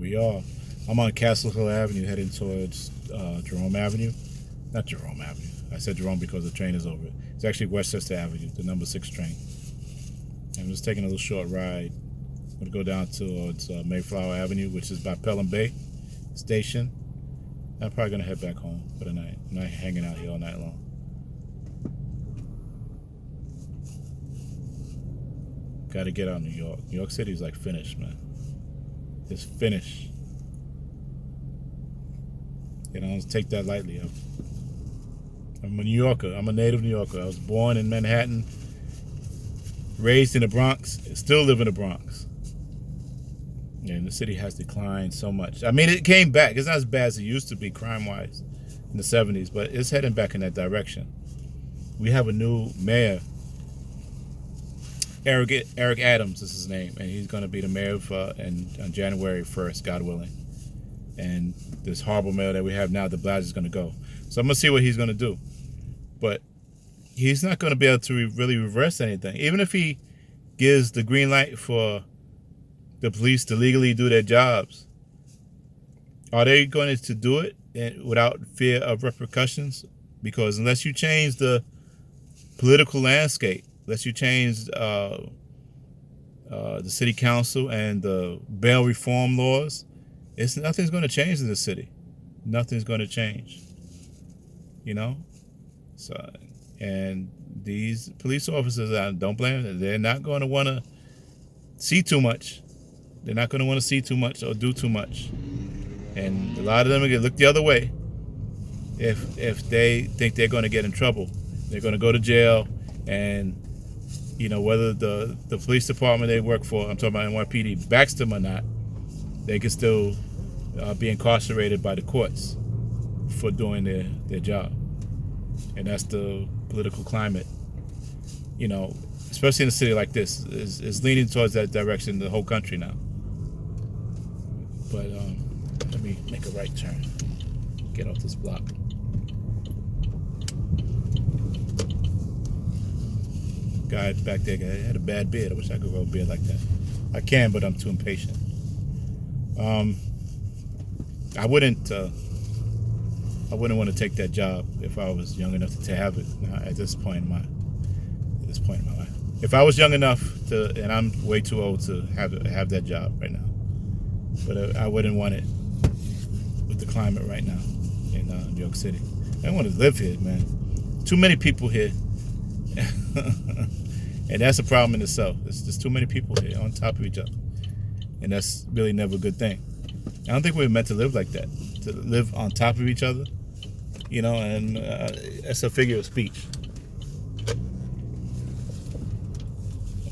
We are. I'm on Castle Hill Avenue heading towards Jerome Avenue. Not Jerome Avenue. I said Jerome because the train is over it. It's actually Westchester Avenue, the number 6 train. I'm just taking a little short ride. I'm going to go down towards Mayflower Avenue, which is by Pelham Bay Station. I'm probably going to head back home for the night. I'm not hanging out here all night long. Got to get out of New York. New York City is like finished, man. It's finished. You know, don't take that lightly. I'm a New Yorker. I'm a native New Yorker. I was born in Manhattan, raised in the Bronx, still live in the Bronx. And the city has declined so much. I mean, it came back. It's not as bad as it used to be crime-wise in the 70s, but it's heading back in that direction. We have a new mayor. Eric Adams is his name, and he's going to be the mayor on January 1st, God willing. And this horrible mayor that we have now, de Blasio, is going to go. So I'm going to see what he's going to do. But he's not going to be able to really reverse anything. Even if he gives the green light for the police to legally do their jobs, are they going to do it without fear of repercussions? Because unless you change the political landscape, unless you change the city council and the bail reform laws, nothing's going to change in the city. Nothing's going to change. You know? So, and these police officers, I don't blame them. They're not going to want to see too much. They're not going to want to see too much or do too much. And a lot of them are going to look the other way if they think they're going to get in trouble. They're going to go to jail, and you know, whether the police department they work for, I'm talking about NYPD, backs them or not, they can still be incarcerated by the courts for doing their job. And that's the political climate, you know, especially in a city like this, is leaning towards that direction, the whole country now. But let me make a right turn, get off this block. Guy back there had a bad beard. I wish I could grow a beard like that. I can, but I'm too impatient. I wouldn't want to take that job if I was young enough to have it. At this point in my life, if I was young enough to, and I'm way too old to have that job right now, but I wouldn't want it with the climate right now in New York City. I don't want to live here, man. Too many people here. And that's a problem in itself. There's too many people here on top of each other. And that's really never a good thing. I don't think we're meant to live like that, to live on top of each other, you know, and that's a figure of speech.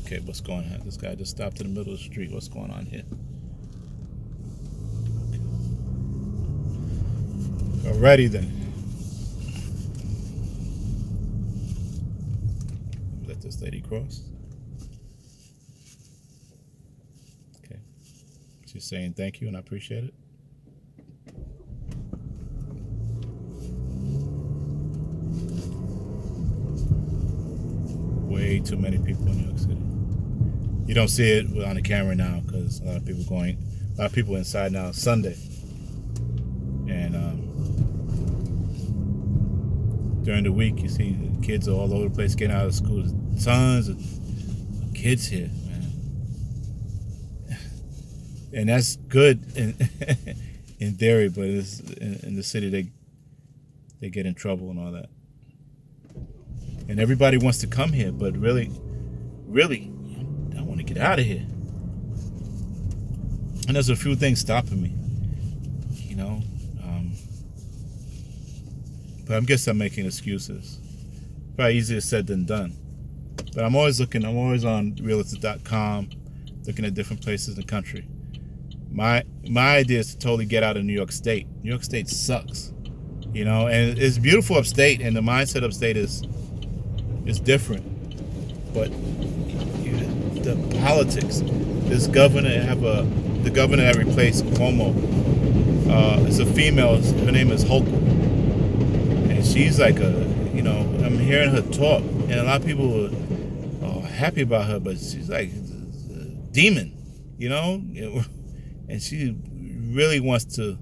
Okay, what's going on? This guy just stopped in the middle of the street. What's going on here? Alrighty then. Let this lady cross. Okay. She's saying thank you, and I appreciate it. Way too many people in New York City. You don't see it on the camera now because a lot of people inside now. It's Sunday, and during the week you see the kids are all over the place getting out of school. There's tons of kids here, man, and that's good in theory, but it's in the city they get in trouble and all that. And everybody wants to come here, but really, I want to get out of here. And there's a few things stopping me, you know. But I guess I'm making excuses. Probably easier said than done. But I'm always on realtor.com, looking at different places in the country. My idea is to totally get out of New York State. New York State sucks, you know, and it's beautiful upstate, and the mindset upstate is different, but the politics. This governor, the governor that replaced Cuomo is a female. Her name is Hochul, and she's like I'm hearing her talk, and a lot of people are happy about her, but she's like a demon, you know, and she's really wants to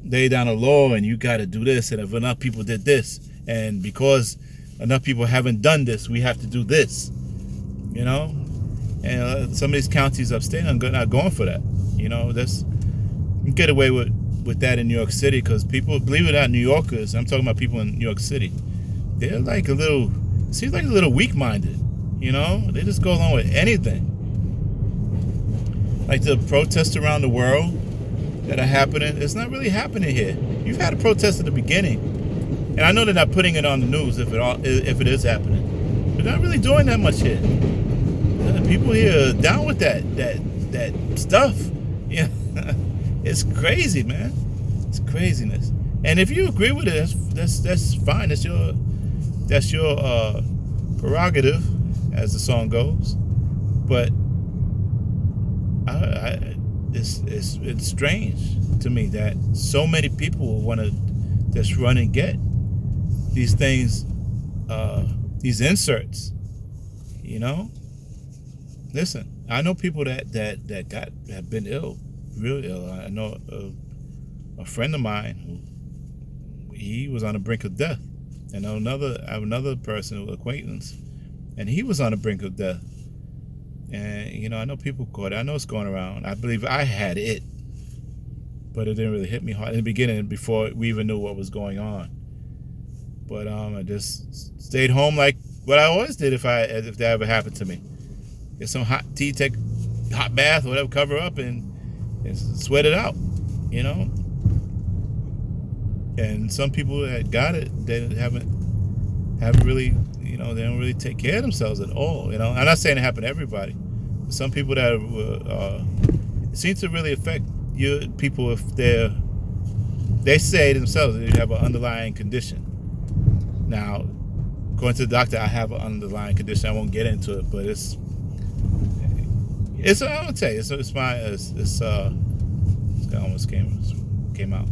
lay down a law and you got to do this, and if enough people did this, and because enough people haven't done this, we have to do this, you know. And some of these counties upstate are not going for that, you know. That's, you get away with that in New York City because people, believe it or not, New Yorkers, I'm talking about people in New York City, they're like a little, seems like a little weak-minded, you know. They just go along with anything. Like the protests around the world that are happening, it's not really happening here. You've had a protest at the beginning, and I know they're not putting it on the news if it is happening. They're not really doing that much here. People here are down with that stuff. Yeah, it's crazy, man. It's craziness. And if you agree with it, that's fine. That's your prerogative, as the song goes. But it's strange to me that so many people want to just run and get these things, these inserts, you know. Listen, I know people that have been ill, real ill. I know a friend of mine who he was on the brink of death, and I have another person, an acquaintance, and he was on the brink of death. And you know, I know people caught it. I know it's going around. I believe I had it, but it didn't really hit me hard in the beginning before we even knew what was going on. But I just stayed home like what I always did if that ever happened to me. Get some hot tea, take hot bath, whatever, cover up, and sweat it out, you know. And some people that got it, they haven't really, you know, they don't really take care of themselves at all, you know. I'm not saying it happened to everybody. But some people that it seems to really affect you people if they say themselves that they have an underlying condition. Now, according to the doctor, I have an underlying condition. I won't get into it, but it's I would say it almost came out.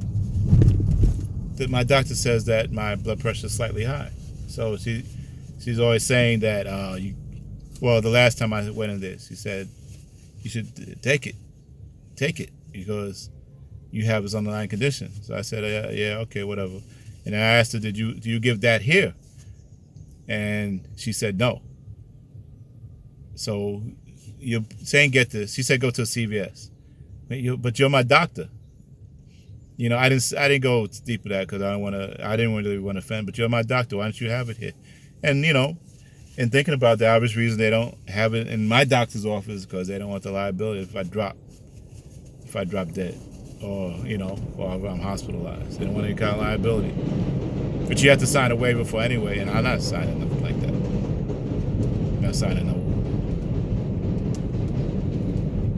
My doctor says that my blood pressure is slightly high, so she's always saying that the last time I went in this, she said you should take it because you have this underlying condition. So I said yeah, okay, whatever. And then I asked her, do you give that here? And she said no. So you're saying, get this. She said, go to a CVS. But you're my doctor. You know, I didn't go deep with that because I didn't really want to offend. But you're my doctor. Why don't you have it here? And you know, in thinking about the obvious reason they don't have it in my doctor's office because they don't want the liability if I drop dead, or you know, or if I'm hospitalized. They don't want any kind of liability. But you have to sign a waiver for anyway, and I'm not signing nothing like that. I'm not signing no.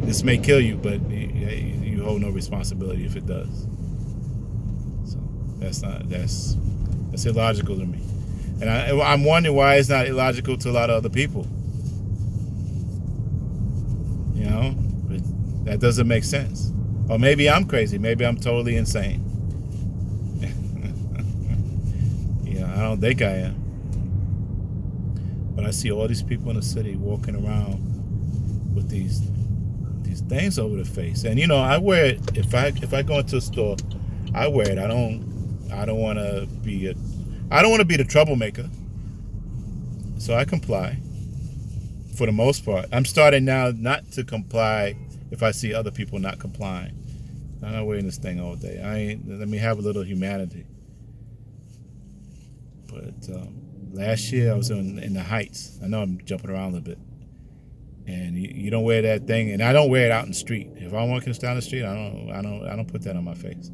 This may kill you, but you hold no responsibility if it does. So that's illogical to me, and I'm wondering why it's not illogical to a lot of other people. You know, but that doesn't make sense. Or maybe I'm crazy. Maybe I'm totally insane. You know, I don't think I am. But I see all these people in the city walking around with these things over their face, and you know, I wear it if I go into a store. I wear it. I don't want to be the troublemaker, so I comply for the most part. I'm starting now not to comply if I see other people not complying. I'm not wearing this thing all day. Let me have a little humanity. But last year I was in the Heights. I know I'm jumping around a little bit. And you don't wear that thing, and I don't wear it out in the street. If I'm walking down the street, I don't put that on my face.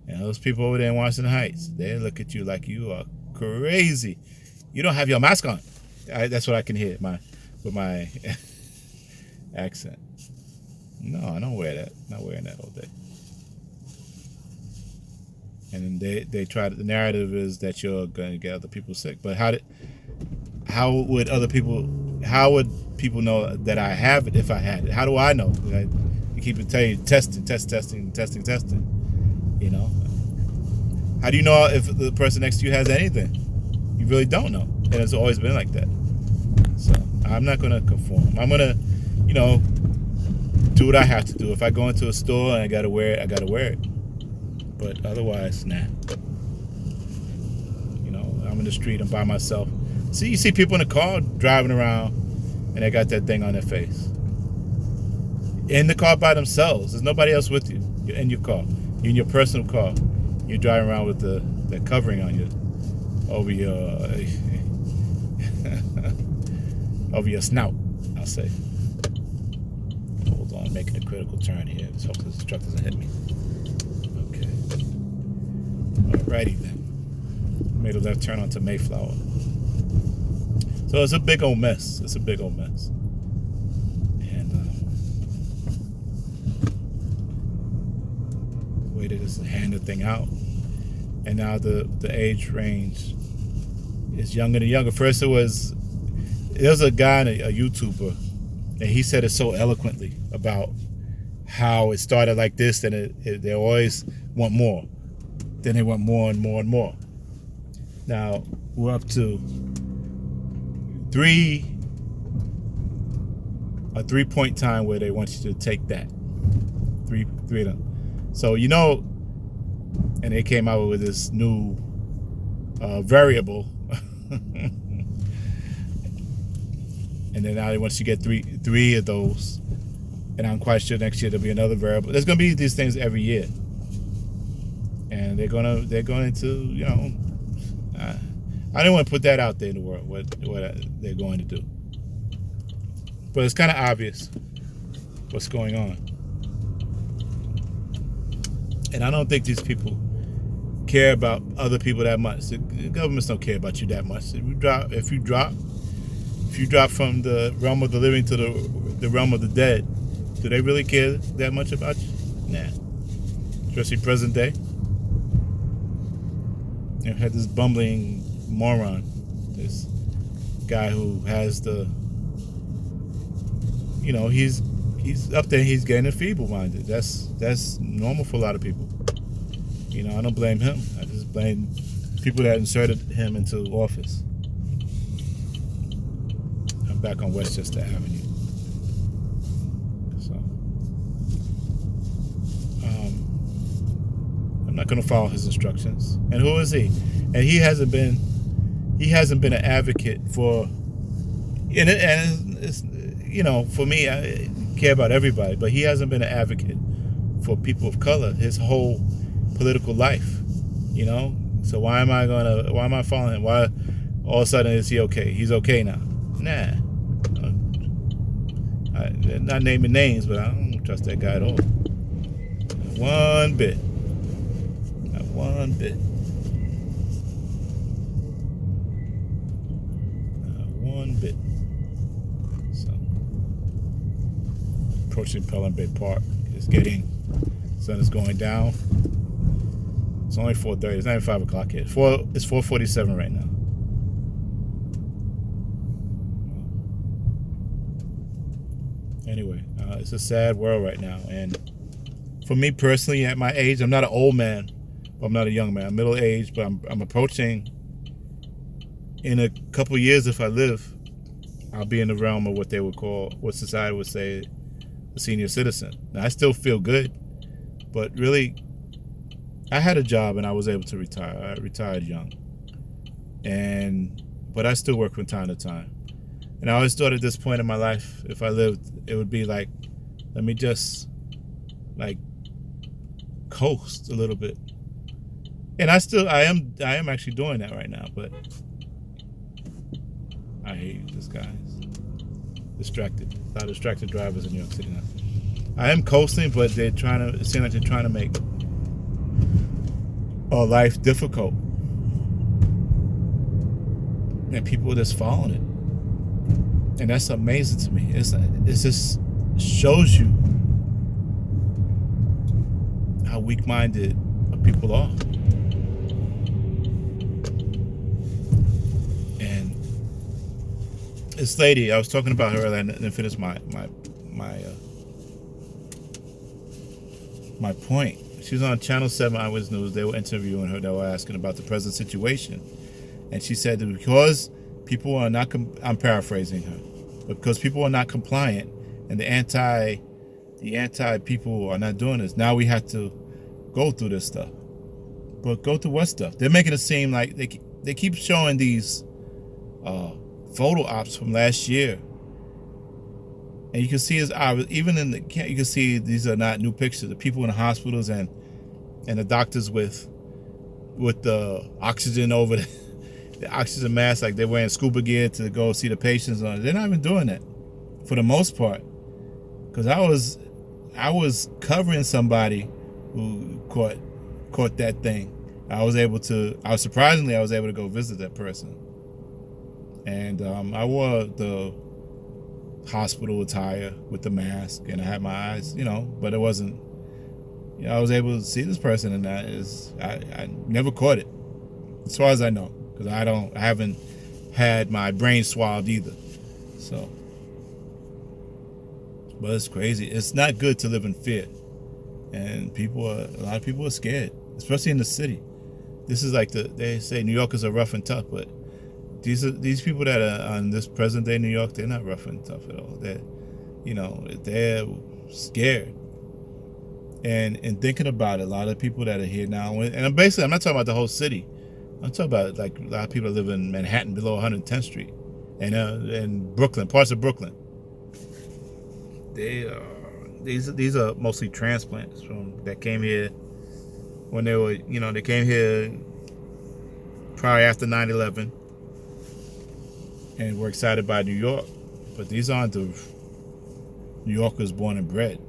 And those people over there in Washington Heights, they look at you like you are crazy. You don't have your mask on. That's what I can hear with my accent. No, I don't wear that. I'm not wearing that all day. And then they try to, the narrative is that you're going to get other people sick. But how would people know that I have it if I had it? How do I know? You keep telling you testing. You know, how do you know if the person next to you has anything? You really don't know, and it's always been like that. So I'm not going to conform. I'm going to, you know, do what I have to do. If I go into a store and I gotta wear it, I gotta wear it. But otherwise, nah. You know, I'm in the street, I'm by myself. See, you see people in the car driving around and they got that thing on their face. In the car by themselves. There's nobody else with you. You're in your car. You're in your personal car. You're driving around with the covering on you over your over your snout, I'll say. Hold on, making a critical turn here. Let's hope this truck doesn't hit me. Okay. Alrighty then. Made a left turn onto Mayflower. So it's a big old mess. It's a big old mess. And the way they just hand the thing out. And now the age range is younger and younger. First there was a guy, a YouTuber, and he said it so eloquently about how it started like this, then they always want more. Then they want more and more and more. Now we're up to a 3-point time where they want you to take that. Three of them. So you know, and they came out with this new variable. And then now once you get three of those, and I'm quite sure next year there'll be another variable. There's going to be these things every year, and they're going to, you know, I don't want to put that out there in the world what they're going to do, but it's kind of obvious what's going on, and I don't think these people care about other people that much. The governments don't care about you that much. If you drop from the realm of the living to the realm of the dead, do they really care that much about you? Nah. Especially present day. You had this bumbling moron, this guy who has the, you know, he's up there, he's getting feeble-minded. That's normal for a lot of people. You know, I don't blame him. I just blame people that inserted him into office. I'm back on Westchester Avenue. So, I'm not going to follow his instructions. And who is he? And he hasn't been an advocate for. And it's, you know, for me, I care about everybody, but he hasn't been an advocate for people of color his whole political life, you know. So why am I following him? Why all of a sudden is he okay? He's okay now. Nah. I'm not naming names, but I don't trust that guy at all. Not one bit. Not one bit. Not one bit. So, approaching Pelham Bay Park. It's getting, sun is going down. It's only 4:30. It's not even 5 o'clock yet. It's 4:47 right now. Anyway, it's a sad world right now. And for me personally, at my age, I'm not an old man, but I'm not a young man. I'm middle aged, but I'm approaching, in a couple of years, if I live, I'll be in the realm of what they would call, what society would say, a senior citizen. Now, I still feel good, but really, I had a job and I was able to retire. I retired young. But I still work from time to time. And I always thought at this point in my life, if I lived, it would be like, let me just, like, coast a little bit. And I am actually doing that right now, but I hate this guy. Distracted. A lot of distracted drivers in New York City now. I am coasting, but it seems like they're trying to make our life difficult. And people are just following it. And that's amazing to me. It just shows you how weak-minded people are. And this lady, I was talking about her earlier, and I didn't finish my point. She was on Channel 7 Eyewitness News. They were interviewing her. They were asking about the present situation. And she said that because people are not, I'm paraphrasing her, but because people are not compliant and the the anti people are not doing this. Now we have to go through this stuff. But go through what stuff? They're making it seem like they keep showing these photo ops from last year, and you can see his eyes. Even in the, you can see these are not new pictures. The people in the hospitals and the doctors with the oxygen over the oxygen mask, like they're wearing scuba gear to go see the patients. They're not even doing that for the most part. Because I was covering somebody who caught that thing. I was able to go visit that person. And I wore the hospital attire with the mask, and I had my eyes, but it wasn't, I was able to see this person, and I never caught it, as far as I know, because I haven't had my brain swabbed either. So, but it's crazy. It's not good to live in fear, and a lot of people are scared, especially in the city. This is like they say New Yorkers are rough and tough, but these people that are on this present day New York, they're not rough and tough at all. They're scared. And thinking about it, a lot of people that are here now, and I'm not talking about the whole city. I'm talking about like a lot of people that live in Manhattan below 110th Street, and Brooklyn, parts of Brooklyn. These are mostly transplants that came here when they came here probably after 9/11 and were excited by New York. But these aren't the New Yorkers born and bred.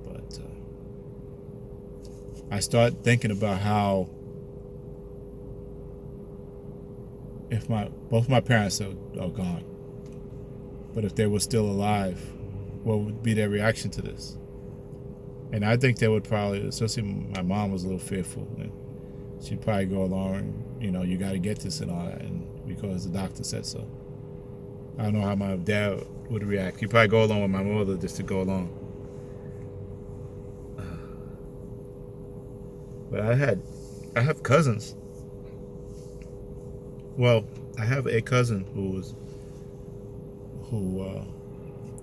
But I start thinking about how if both my parents are gone, but if they were still alive, what would be their reaction to this? And I think they would probably, especially my mom was a little fearful, and she'd probably go along and, you got to get this and all that, and because the doctor said so. I don't know how my dad would react. He'd probably go along with my mother just to go along. But I have cousins. Well, I have a cousin who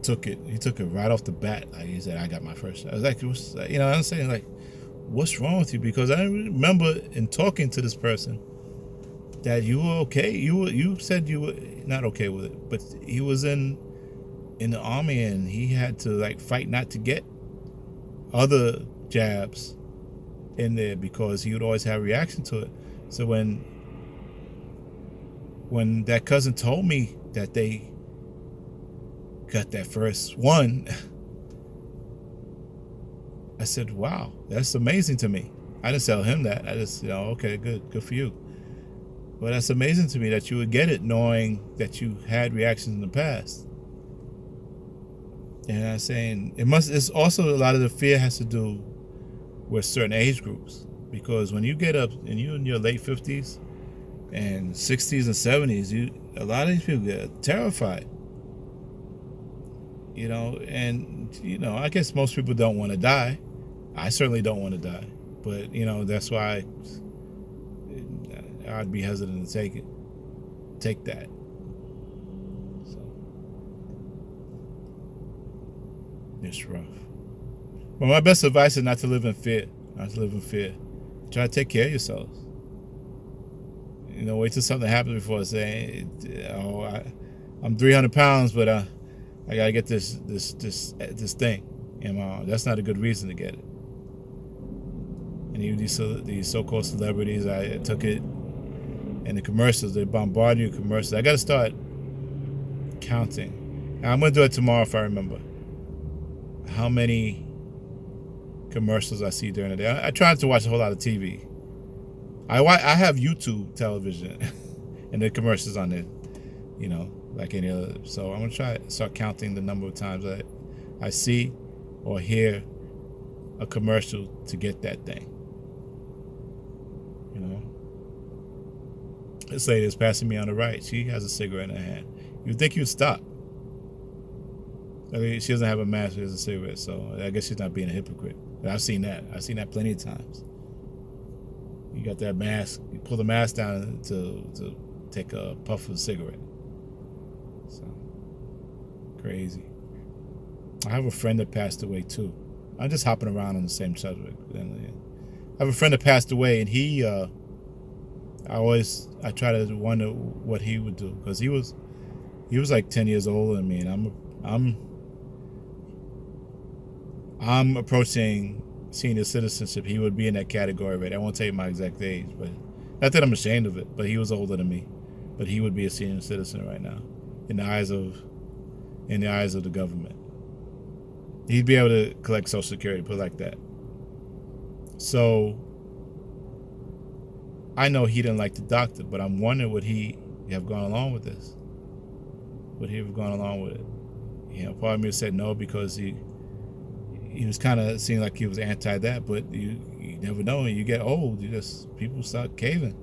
took it. He took it right off the bat. Like he said, I got my first shot. I was like, I'm saying, like, what's wrong with you? Because I remember in talking to this person that you were okay. You said you were not okay with it, but he was in the army and he had to like fight not to get other jabs in there because he would always have a reaction to it. So when that cousin told me that they got that first one, I said, wow, that's amazing to me. I didn't tell him that. I just, okay, good for you. But that's amazing to me that you would get it knowing that you had reactions in the past. And I'm saying it's also a lot of the fear has to do with certain age groups, because when you get up and you're in your late 50s and 60s and 70s, a lot of these people get terrified. And I guess most people don't want to die. I certainly don't want to die, but that's why I'd be hesitant to take that. So it's rough. But my best advice is not to live in fear. Try to take care of yourselves. Wait till something happens before saying, I'm 300 pounds, but I gotta get this thing. That's not a good reason to get it. And even these so-called celebrities, I took it in the commercials. They bombard you with commercials. I gotta start counting. And I'm gonna do it tomorrow if I remember how many commercials I see during the day. I try not to watch a whole lot of TV. I have YouTube television and the commercials on there, like any other. So I'm gonna try to start counting the number of times I see or hear a commercial to get that thing. This lady is passing me on the right. She has a cigarette in her hand. You'd think you'd stop. I mean, she doesn't have a mask. She has a cigarette, so I guess she's not being a hypocrite. But I've seen that. I've seen that plenty of times. You got that mask. You pull the mask down to take a puff of a cigarette. So crazy. I have a friend that passed away too. I'm just hopping around on the same subject. I have a friend that passed away, and he, I try to wonder what he would do, because he was like 10 years older than me, and I'm approaching senior citizenship. He would be in that category, right? I won't tell you my exact age, but not that I'm ashamed of it, but he was older than me. But he would be a senior citizen right now in the eyes of the government. He'd be able to collect Social Security, put it like that. So I know he didn't like the doctor, but I'm wondering, would he have gone along with this? Would he have gone along with it? You know, part of me said no, because he was kind of seemed like he was anti that, but you never know. When you get old, people start caving.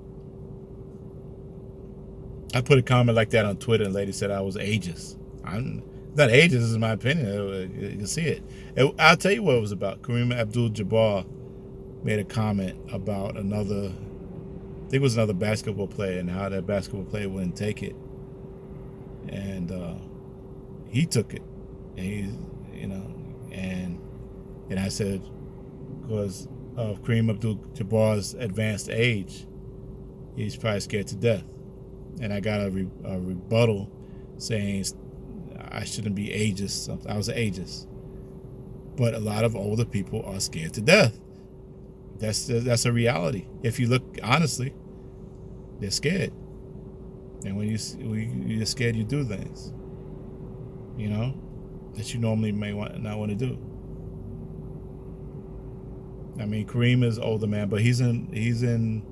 I put a comment like that on Twitter, and a lady said I was ageist. I'm not ageist, this is my opinion. You can see it. I'll tell you what it was about. Kareem Abdul-Jabbar made a comment about another, I think it was another basketball player, and how that basketball player wouldn't take it. And he took it. And and I said, because of Kareem Abdul-Jabbar's advanced age, he's probably scared to death. And I got a rebuttal saying I shouldn't be ageist. I was an ageist. But a lot of older people are scared to death. That's a reality. If you look honestly, they're scared. And when you're scared, you do things, that you normally may not want to do. I mean, Kareem is older man, but he's in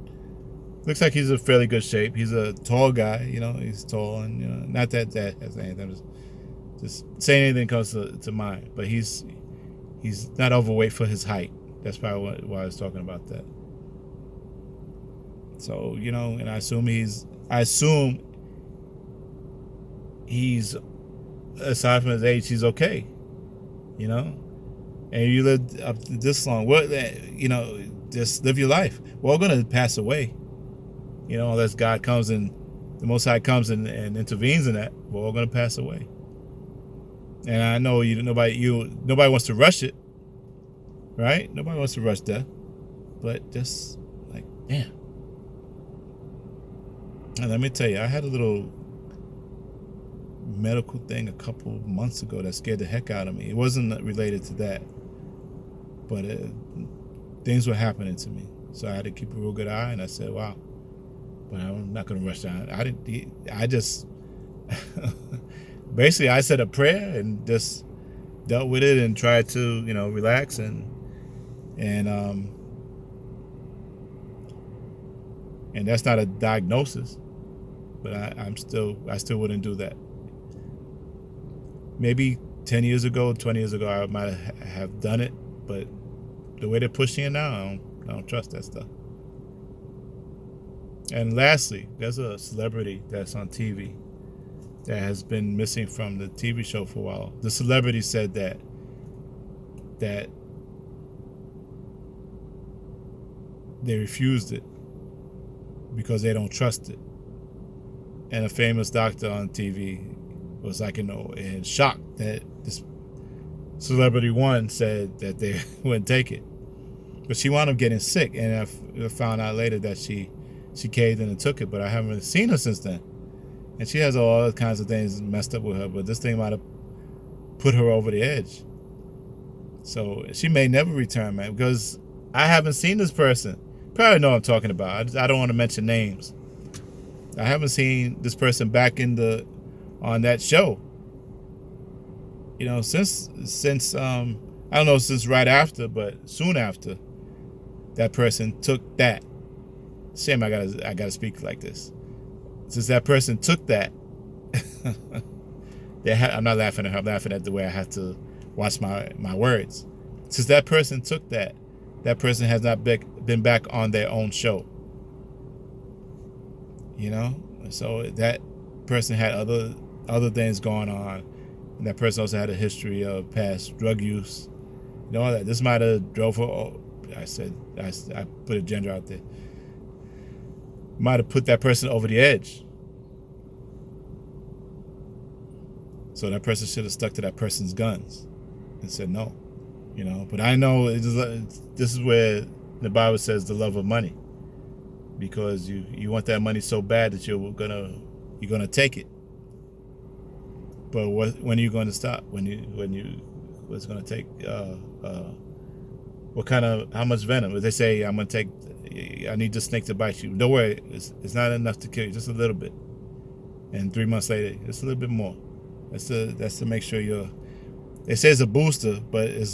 looks like he's in fairly good shape. He's a tall guy, he's tall, and not that has anything. Just saying anything comes to mind. But he's not overweight for his height. That's probably why I was talking about that. So, and I assume he's aside from his age, he's okay. And you lived up to this long. Just live your life. We're all gonna pass away. Unless God comes and the Most High comes and intervenes in that, we're all gonna pass away. And I know nobody wants to rush it, right? Nobody wants to rush death, but just like, damn. And let me tell you, I had a little medical thing a couple months ago that scared the heck out of me. It wasn't related to that, but things were happening to me, so I had to keep a real good eye. And I said, "Wow." But I'm not going to rush down. I just basically I said a prayer and just dealt with it and tried to relax and that's not a diagnosis, but I still wouldn't do that. Maybe 10 years ago, 20 years ago, I might have done it, but the way they're pushing it now, I don't trust that stuff. And lastly, there's a celebrity that's on TV that has been missing from the TV show for a while. The celebrity said that they refused it because they don't trust it. And a famous doctor on TV was like, in shock that this celebrity one said that they wouldn't take it. But she wound up getting sick, and I found out later that she caved in and took it, but I haven't seen her since then. And she has all kinds of things messed up with her, but this thing might have put her over the edge. So she may never return, man, because I haven't seen this person. Probably know what I'm talking about. I don't want to mention names. I haven't seen this person back on that show. Since I don't know, since right after, but soon after that person took that. Shame I gotta speak like this. Since that person took that, I'm not laughing at her. I'm laughing at the way I have to watch my words. Since that person took that person has not been back on their own show. So that person had other things going on, and that person also had a history of past drug use. All that. This might have drove her. I put a gender out there. Might have put that person over the edge. So that person should have stuck to that person's guns. and said no. You know, but I know this is where the Bible says the love of money, because you want that money so bad that you're gonna take it. But when are you going to stop? What's going to take? How much venom? If they say I need the snake to bite you. Don't worry, it's not enough to kill you, just a little bit. And 3 months later, it's a little bit more. That's to make sure you're. It says a booster, but it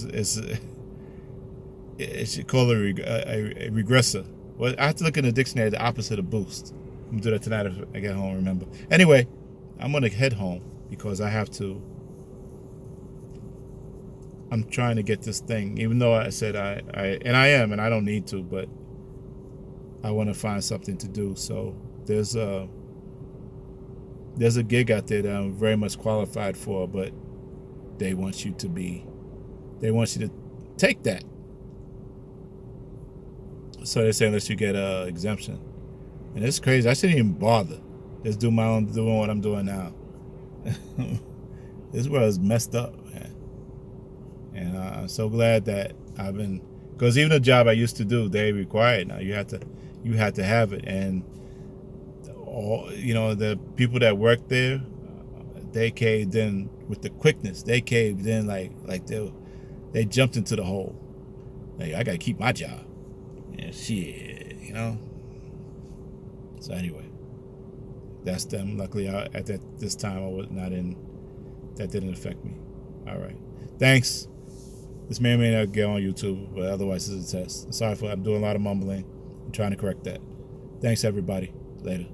should call it a regressor. Well, I have to look in the dictionary, the opposite of boost. I'm gonna do that tonight if I get home. Remember. Anyway, I'm gonna head home because I have to. I'm trying to get this thing, even though I said I am, and I don't need to, but I want to find something to do. So there's a gig out there that I'm very much qualified for, but they want you to take that. So they're saying unless you get a exemption, and it's crazy. I shouldn't even bother. Just doing what I'm doing now. This world is messed up, man. And I'm so glad that because even the job I used to do, they require it now. You have to have it, and the people that work there, they caved in with the quickness. They caved in like they jumped into the hole. Like, I gotta keep my job. Yeah, shit, So anyway, that's them. Luckily, at this time I was not in. That didn't affect me. All right, thanks. This may or may not get on YouTube, but otherwise it's a test. Sorry I'm doing a lot of mumbling. I'm trying to correct that. Thanks, everybody. Later.